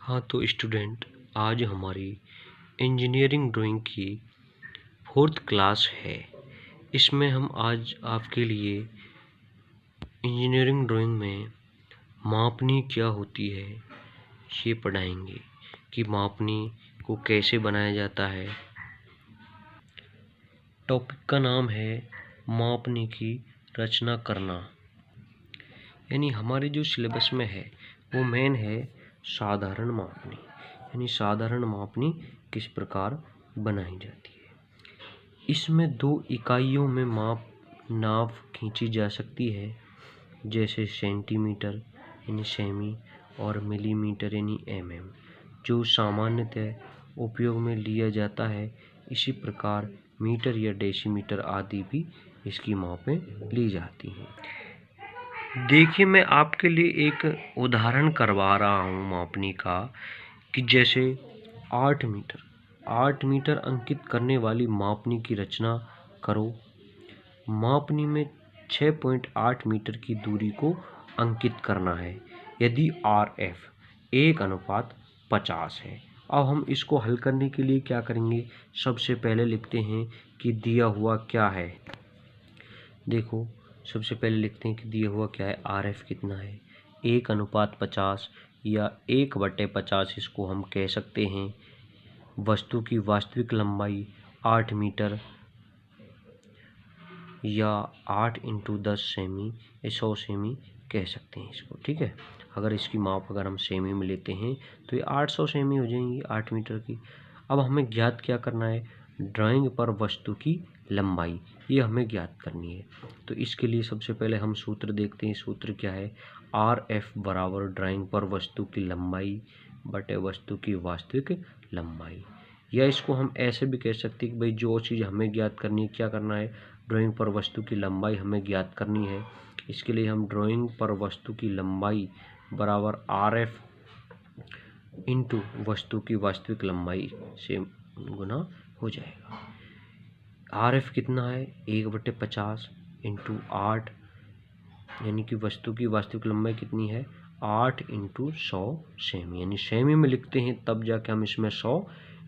हाँ तो स्टूडेंट, आज हमारी इंजीनियरिंग ड्राइंग की 4th क्लास है। इसमें हम आज आपके लिए इंजीनियरिंग ड्राइंग में मापनी क्या होती है ये पढ़ाएंगे कि मापनी को कैसे बनाया जाता है। टॉपिक का नाम है मापनी की रचना करना। यानी हमारे जो सिलेबस में है वो मेन है साधारण मापनी। यानी साधारण मापनी किस प्रकार बनाई जाती है। इसमें 2 इकाइयों में नाप खींची जा सकती है, जैसे सेंटीमीटर यानी सेमी और मिलीमीटर यानी mm, जो सामान्यतः उपयोग में लिया जाता है। इसी प्रकार मीटर या डेसीमीटर आदि भी इसकी मापें ली जाती हैं। देखिए, मैं आपके लिए एक उदाहरण करवा रहा हूँ मापनी का, कि जैसे 8 मीटर अंकित करने वाली मापनी की रचना करो। मापनी में 6.8 मीटर की दूरी को अंकित करना है यदि RF 1:50 है। अब हम इसको हल करने के लिए क्या करेंगे, सबसे पहले लिखते हैं कि दिया हुआ क्या है। देखो, सबसे पहले लिखते हैं कि दिया हुआ क्या है, RF कितना है 1:50 या 1/50 इसको हम कह सकते हैं। वस्तु की वास्तविक लंबाई 8 मीटर या 8 × 10 सेमी 100 सेमी कह सकते हैं इसको, ठीक है। अगर इसकी माप अगर हम सेमी में लेते हैं तो ये 800 सेमी हो जाएंगी 8 मीटर की। अब हमें ज्ञात क्या करना है, ड्राइंग पर वस्तु की लंबाई, ये हमें ज्ञात करनी है। तो इसके लिए सबसे पहले हम सूत्र देखते हैं। सूत्र क्या है, RF बराबर ड्राइंग पर वस्तु की लंबाई बटे वस्तु की वास्तविक लंबाई। या इसको हम ऐसे भी कह सकते हैं कि भाई जो चीज़ हमें ज्ञात करनी है, क्या करना है, ड्राइंग पर वस्तु की लंबाई हमें ज्ञात करनी है। इसके लिए हम ड्राइंग पर वस्तु की लंबाई बराबर RF इंटू वस्तु की वास्तविक लंबाई से गुना हो जाएगा। RF कितना है 1/50 इंटू 8, यानी कि वस्तु की वास्तविक लंबाई कितनी है 8 × 100 सेमी। यानी सेमी में लिखते हैं तब जाके हम इसमें 100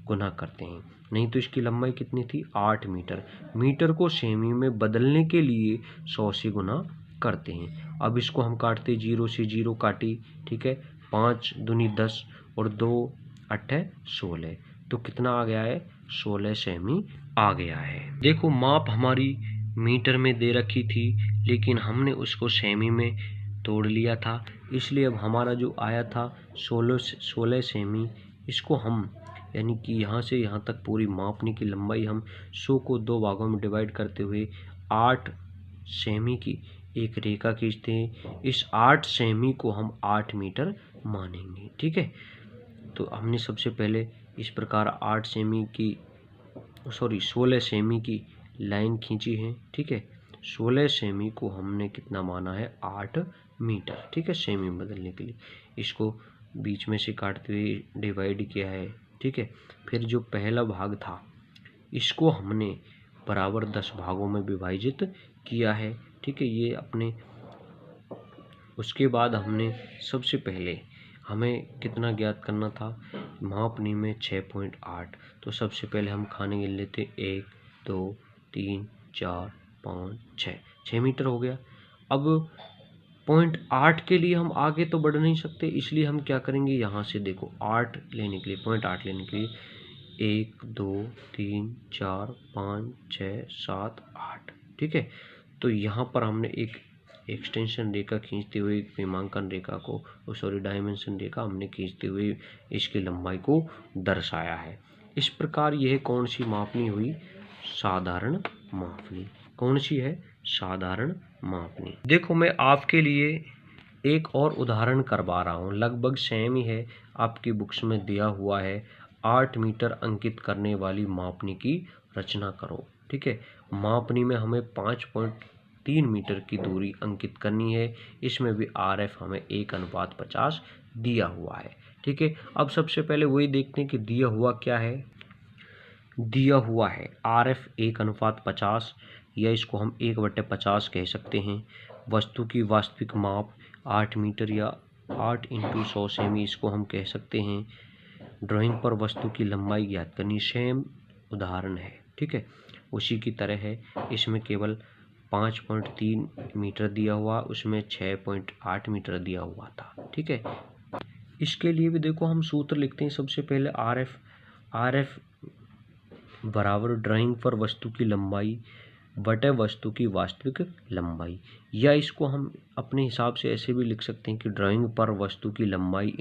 गुना करते हैं, नहीं तो इसकी लंबाई कितनी थी 8 मीटर। मीटर को सेमी में बदलने के लिए 100 से गुना करते हैं। अब इसको हम काटते 0 से 0 काटी, ठीक है। 5 दूनी 10 और 2 8 16, तो कितना आ गया है 16 सेमी आ गया है। देखो, माप हमारी मीटर में दे रखी थी लेकिन हमने उसको सेमी में तोड़ लिया था, इसलिए अब हमारा जो आया था 16 सेमी। इसको हम यानी कि यहाँ से यहाँ तक पूरी मापने की लंबाई हम 100 को 2 भागों में डिवाइड करते हुए 8 सेमी की एक रेखा खींचते हैं। इस 8 सेमी को हम 8 मीटर मानेंगे, ठीक है। तो हमने सबसे पहले इस प्रकार 16 सेमी की लाइन खींची है, ठीक है। 16 सेमी को हमने कितना माना है 8 मीटर, ठीक है। सेमी में बदलने के लिए इसको बीच में से काटते हुए डिवाइड किया है, ठीक है। फिर जो पहला भाग था इसको हमने बराबर 10 भागों में विभाजित किया है, ठीक है। ये अपने उसके बाद हमने सबसे पहले हमें कितना ज्ञात करना था, मापनी में 6.8, तो सबसे पहले हम खाने गिन लेते 1 2 3 4 5 6 मीटर हो गया। अब 0.8 के लिए हम आगे तो बढ़ नहीं सकते, इसलिए हम क्या करेंगे, यहाँ से देखो 8 लेने के लिए 0.8 लेने के लिए 1 2 3 4 5 6 7 8, ठीक है। तो यहाँ पर हमने एक एक्सटेंशन रेखा खींचते हुए विमांकन रेखा को डायमेंशन रेखा हमने खींचते हुए इसकी लंबाई को दर्शाया है। इस प्रकार यह कौन सी मापनी हुई, साधारण मापनी। कौन सी है, साधारण मापनी। देखो, मैं आपके लिए एक और उदाहरण करवा रहा हूँ, लगभग सेम ही है, आपकी बुक्स में दिया हुआ है। 8 मीटर अंकित करने वाली मापनी की रचना करो, ठीक है। मापनी में हमें 5.3 मीटर की दूरी अंकित करनी है। इसमें भी RF हमें 1:50 दिया हुआ है, ठीक है। अब सबसे पहले वही देखते हैं कि दिया हुआ क्या है। दिया हुआ है RF 1:50, या इसको हम 1/50 कह सकते हैं। वस्तु की वास्तविक माप 8 मीटर या 8 इंटू 100 सेमी, इसको हम कह सकते हैं ड्राइंग पर वस्तु की लंबाई ज्ञात करनी। सेम उदाहरण है, ठीक है, उसी की तरह है। इसमें केवल 5.3 मीटर दिया हुआ, उसमें 6.8 मीटर दिया हुआ था, ठीक है। इसके लिए भी देखो हम सूत्र लिखते हैं। सबसे पहले आर एफ बराबर ड्राइंग पर वस्तु की लंबाई बटे वस्तु की वास्तविक लंबाई, या इसको हम अपने हिसाब से ऐसे भी लिख सकते हैं कि ड्राइंग पर वस्तु की लंबाई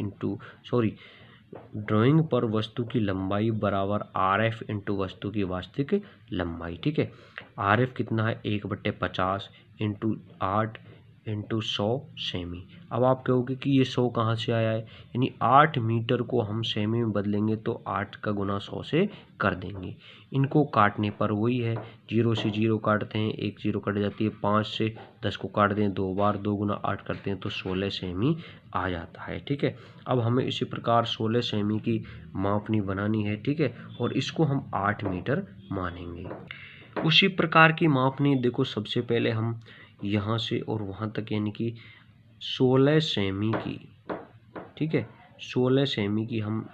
ड्राइंग पर वस्तु की लंबाई बराबर RF इंटू वस्तु की वास्तविक लंबाई, ठीक है। RF कितना है, 1/50 इंटू 8 इंटू 100 सेमी। अब आप कहोगे कि ये 100 कहाँ से आया है, यानी 8 मीटर को हम सेमी में बदलेंगे तो 8 का गुना 100 से कर देंगे। इनको काटने पर वही है, 0 से 0 काटते हैं, 1 0 कट जाती है, 5 से 10 को काट दें 2 बार, 2 गुना 8 करते हैं तो 16 सेमी आ जाता है, ठीक है। अब हमें इसी प्रकार 16 सेमी की मापनी बनानी है, ठीक है, और इसको हम 8 मीटर मानेंगे। उसी प्रकार की मापनी देखो, सबसे पहले हम यहाँ से और वहाँ तक यानी कि 16 सेमी की, ठीक है, 16 सेमी की हम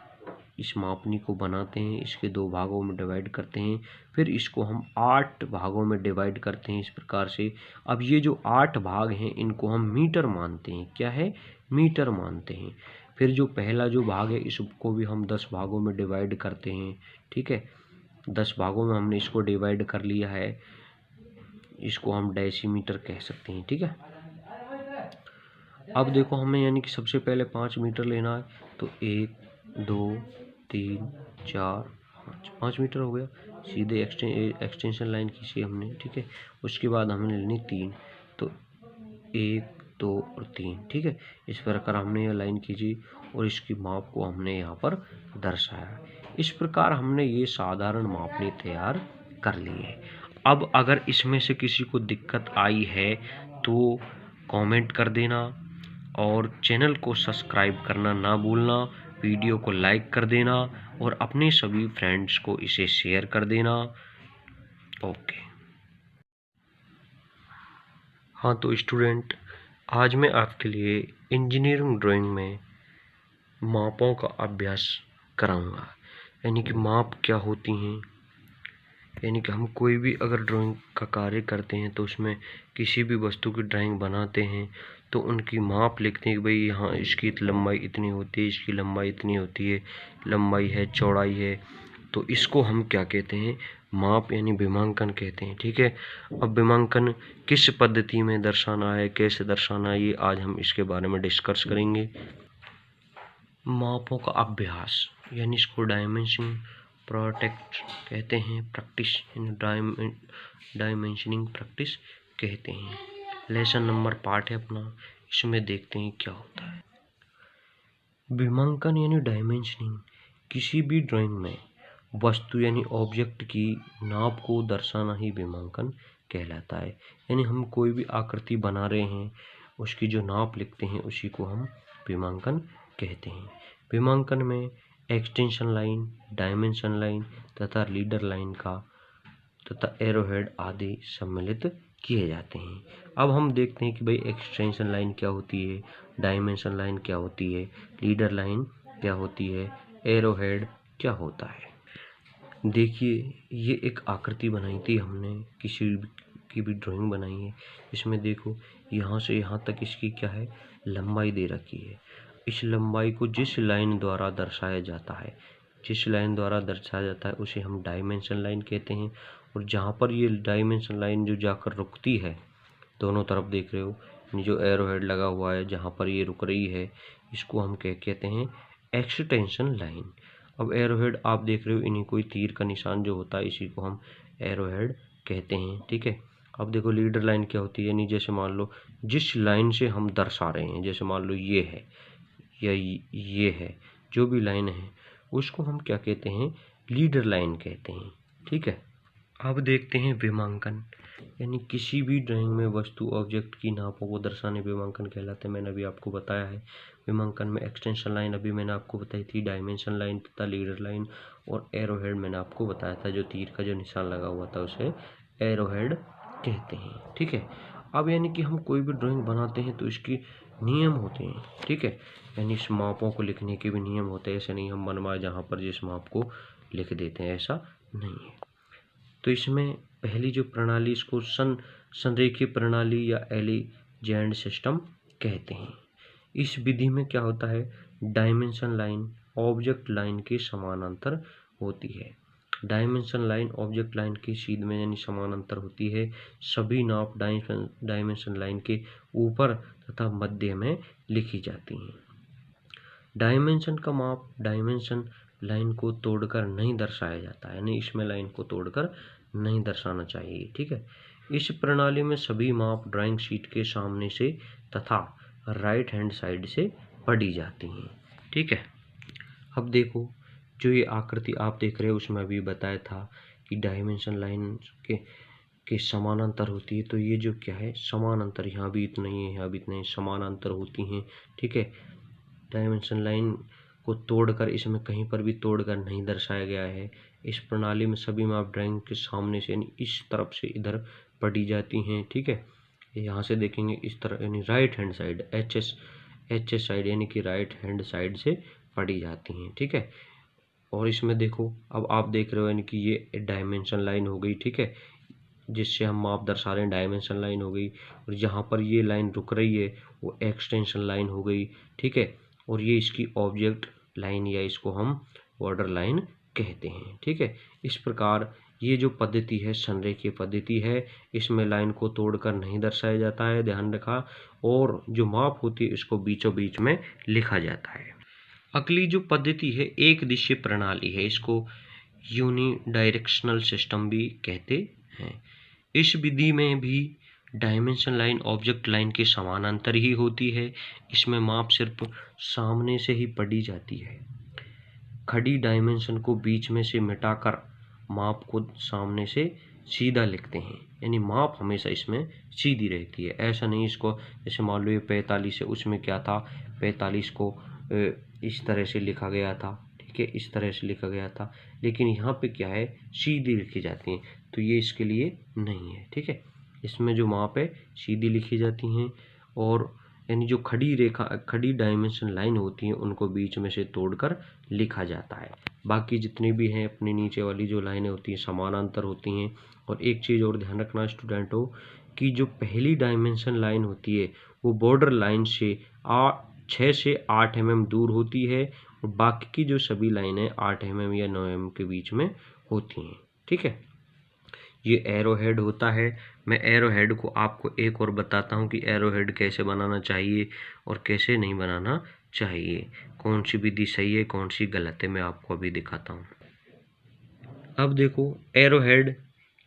इस मापनी को बनाते हैं। इसके 2 भागों में डिवाइड करते हैं, फिर इसको हम 8 भागों में डिवाइड करते हैं इस प्रकार से। अब ये जो 8 भाग हैं इनको हम मीटर मानते हैं। क्या है, मीटर मानते हैं। फिर जो पहला जो भाग है इसको भी हम 10 भागों में डिवाइड करते हैं, ठीक है। 10 भागों में हमने इसको डिवाइड कर लिया है, इसको हम डेसीमीटर कह सकते हैं, ठीक है। अब देखो हमें यानी कि सबसे पहले 5 मीटर लेना है, तो 1 2 3 4 5 मीटर हो गया। सीधे एक्सटेंशन लाइन खींची हमने, ठीक है। उसके बाद हमने लेनी 3, तो 1 2 और 3, ठीक है। इस प्रकार हमने यह लाइन खींची और इसकी माप को हमने यहाँ पर दर्शाया। इस प्रकार हमने ये साधारण मापनी तैयार कर ली है। अब अगर इसमें से किसी को दिक्कत आई है तो कमेंट कर देना और चैनल को सब्सक्राइब करना ना भूलना, वीडियो को लाइक कर देना और अपने सभी फ्रेंड्स को इसे शेयर कर देना। ओके। हाँ तो स्टूडेंट, आज मैं आपके लिए इंजीनियरिंग ड्राइंग में मापों का अभ्यास कराऊंगा, यानी कि माप क्या होती हैं। यानी कि हम कोई भी अगर ड्राइंग का कार्य करते हैं तो उसमें किसी भी वस्तु की ड्राइंग बनाते हैं तो उनकी माप लिखते हैं कि भाई यहाँ इसकी लंबाई इतनी होती है, इसकी लंबाई इतनी होती है, लंबाई है, चौड़ाई है। तो इसको हम क्या कहते हैं, माप यानी विमांकन कहते हैं, ठीक है। अब विमांकन किस पद्धति में दर्शाना है, कैसे दर्शाना है, ये आज हम इसके बारे में डिस्कस करेंगे। मापों का अभ्यास यानी इसको डायमेंशनिंग प्रोटेक्ट कहते हैं, प्रैक्टिस डायमेंशनिंग प्रैक्टिस कहते हैं। लेसन नंबर पार्ट है अपना, इसमें देखते हैं क्या होता है। विमांकन यानी डायमेंशनिंग किसी भी ड्राइंग में वस्तु यानी ऑब्जेक्ट की नाप को दर्शाना ही विमांकन कहलाता है। यानी हम कोई भी आकृति बना रहे हैं, उसकी जो नाप लिखते हैं उसी को हम विमांकन कहते हैं। विमांकन में एक्सटेंशन लाइन, डायमेंशन लाइन तथा लीडर लाइन का तथा एरोहेड आदि सम्मिलित किए जाते हैं। अब हम देखते हैं कि भाई एक्सटेंशन लाइन क्या होती है, डायमेंशन लाइन क्या होती है, लीडर लाइन क्या होती है, एरोहेड क्या होता है। देखिए, ये एक आकृति बनाई थी हमने, किसी की भी ड्राइंग बनाई है। इसमें देखो यहाँ से यहाँ तक इसकी क्या है, लंबाई दे रखी है। इस लंबाई को जिस लाइन द्वारा दर्शाया जाता है उसे हम डायमेंशन लाइन कहते हैं। और जहाँ पर ये डायमेंशन लाइन जो जाकर रुकती है, दोनों तरफ देख रहे हो जो एरोहेड लगा हुआ है, जहाँ पर ये रुक रही है इसको हम कहते हैं एक्सटेंशन लाइन। अब एरोहेड आप देख रहे हो, इन्हीं कोई तीर का निशान जो होता है इसी को हम एरोहेड कहते हैं, ठीक है। अब देखो लीडर लाइन क्या होती है, यानी जैसे मान लो जिस लाइन से हम दर्शा रहे हैं, जैसे मान लो ये है या ये है, जो भी लाइन है उसको हम क्या कहते हैं, लीडर लाइन कहते हैं, ठीक है। अब देखते हैं विमांकन, यानी किसी भी ड्राइंग में वस्तु ऑब्जेक्ट की नापों को दर्शाने विमांकन कहलाते हैं। मैंने अभी आपको बताया है। विमांकन में एक्सटेंशन लाइन अभी मैंने आपको बताई थी, डायमेंशन लाइन तथा लीडर लाइन और एरोहेड मैंने आपको बताया था, जो तीर का जो निशान लगा हुआ था उसे एरोहेड कहते हैं, ठीक है। अब यानी कि हम कोई भी ड्राइंग बनाते हैं तो इसकी नियम होते हैं, ठीक है। यानी इस मापों को लिखने के भी नियम होते हैं, ऐसे नहीं हम मनमाए जहाँ पर जिस माप को लिख देते हैं, ऐसा नहीं है। तो इसमें पहली जो प्रणाली, इसको संरेखीय प्रणाली या एलिजेंड सिस्टम कहते हैं। इस विधि में क्या होता है, डायमेंशन लाइन ऑब्जेक्ट लाइन के समानांतर होती है। डायमेंशन लाइन ऑब्जेक्ट लाइन के सीध में यानी समानांतर होती है। सभी नाप डायमेंशन लाइन के ऊपर तथा मध्य में लिखी जाती हैं। डायमेंशन का माप डायमेंशन लाइन को तोड़कर नहीं दर्शाया जाता है, यानी इसमें लाइन को तोड़कर नहीं दर्शाना चाहिए, ठीक है। इस प्रणाली में सभी माप ड्राइंग शीट के सामने से तथा राइट हैंड साइड से पढ़ी जाती हैं, ठीक है। अब देखो, जो ये आकृति आप देख रहे हो उसमें अभी बताया था कि डायमेंशन लाइन के समानांतर होती है। तो ये जो क्या है, समानांतर, यहाँ भी इतना ही है, यहाँ भी इतना ही, समानांतर होती हैं, ठीक है। डायमेंशन लाइन को तोड़कर, इसमें कहीं पर भी तोड़कर नहीं दर्शाया गया है। इस प्रणाली में सभी माप ड्राइंग के सामने से यानी इस तरफ से इधर पढ़ी जाती हैं, ठीक है। यहाँ से देखेंगे इस तरह, यानी right hand side, H S side, यानी कि राइट हैंड साइड से पढ़ी जाती हैं, ठीक है। और इसमें देखो, अब आप देख रहे हो यानी कि ये डायमेंशन लाइन हो गई, ठीक है, जिससे हम माप दर्शा रहे हैं, डायमेंशन लाइन हो गई। और जहाँ पर ये लाइन रुक रही है वो एक्सटेंशन लाइन हो गई, ठीक है। और ये इसकी ऑब्जेक्ट लाइन या इसको हम बॉर्डर लाइन कहते हैं, ठीक है। इस प्रकार ये जो पद्धति है संरेखीय पद्धति है, इसमें लाइन को तोड़कर नहीं दर्शाया जाता है, ध्यान रखा। और जो माप होती है इसको बीचों बीच में लिखा जाता है। अगली जो पद्धति है एक दिशीय प्रणाली है, इसको यूनिडायरेक्शनल सिस्टम भी कहते हैं। इस विधि में भी डायमेंशन लाइन ऑब्जेक्ट लाइन के समानांतर ही होती है। इसमें माप सिर्फ सामने से ही पढ़ी जाती है। खड़ी डायमेंशन को बीच में से मिटाकर माप को सामने से सीधा लिखते हैं, यानी माप हमेशा इसमें सीधी रहती है। ऐसा नहीं इसको, जैसे मान लो ये 45 है, उसमें क्या था, 45 को इस तरह से लिखा गया था, ठीक है, इस तरह से लिखा गया था, लेकिन यहाँ पे क्या है, सीधी लिखी जाती हैं। तो ये इसके लिए नहीं है, ठीक है। इसमें जो माप है सीधी लिखी जाती हैं। और यानी जो खड़ी डायमेंशन लाइन होती हैं उनको बीच में से तोड़कर लिखा जाता है। बाकी जितनी भी हैं अपने नीचे वाली जो लाइनें होती हैं समानांतर होती हैं। और एक चीज़ और ध्यान रखना स्टूडेंटों, कि जो पहली डायमेंशन लाइन होती है वो बॉर्डर लाइन से 6 से 8 mm दूर होती है, और बाकी की जो सभी लाइनें 8 mm या 9 mm के बीच में होती हैं, ठीक है। ये एरो हेड होता है। मैं एरो हेड को आपको एक और बताता हूँ कि एरो हेड कैसे बनाना चाहिए और कैसे नहीं बनाना चाहिए, कौन सी विधि सही है कौन सी गलत है, मैं आपको अभी दिखाता हूँ। अब देखो एरो हेड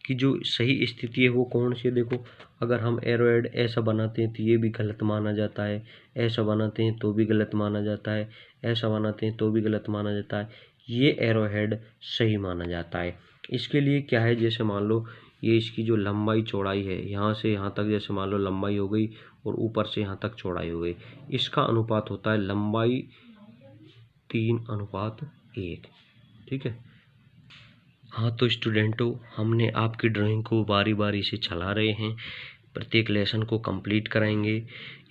की जो सही स्थिति है वो कौन सी है। देखो, अगर हम एरो हेड ऐसा बनाते हैं तो ये भी गलत माना जाता है, ऐसा बनाते हैं तो भी गलत माना जाता है, ऐसा बनाते हैं तो भी गलत माना जाता है। ये एरो हेड सही माना जाता है। इसके लिए क्या है, जैसे मान लो ये इसकी जो लंबाई चौड़ाई है, यहाँ से यहाँ तक जैसे मान लो लंबाई हो गई और ऊपर से यहाँ तक चौड़ाई हो गई, इसका अनुपात होता है लंबाई 3:1, ठीक है। हाँ तो स्टूडेंटों, हमने आपकी ड्राइंग को बारी बारी से चला रहे हैं, प्रत्येक लेसन को कंप्लीट कराएंगे,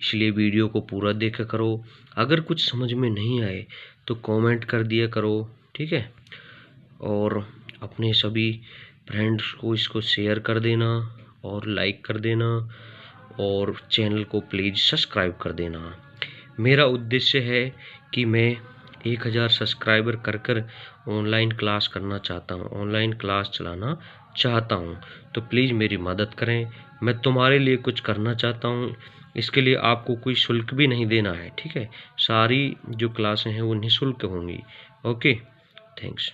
इसलिए वीडियो को पूरा देखा करो। अगर कुछ समझ में नहीं आए तो कमेंट कर दिया करो, ठीक है। और अपने सभी फ्रेंड्स को इसको शेयर कर देना और लाइक कर देना, और चैनल को प्लीज़ सब्सक्राइब कर देना। मेरा उद्देश्य है कि मैं 1000 सब्सक्राइबर कर ऑनलाइन क्लास करना चाहता हूँ, ऑनलाइन क्लास चलाना चाहता हूँ। तो प्लीज़ मेरी मदद करें, मैं तुम्हारे लिए कुछ करना चाहता हूँ। इसके लिए आपको कोई शुल्क भी नहीं देना है, ठीक है। सारी जो क्लासें हैं वो निःशुल्क होंगी। Okay, thanks.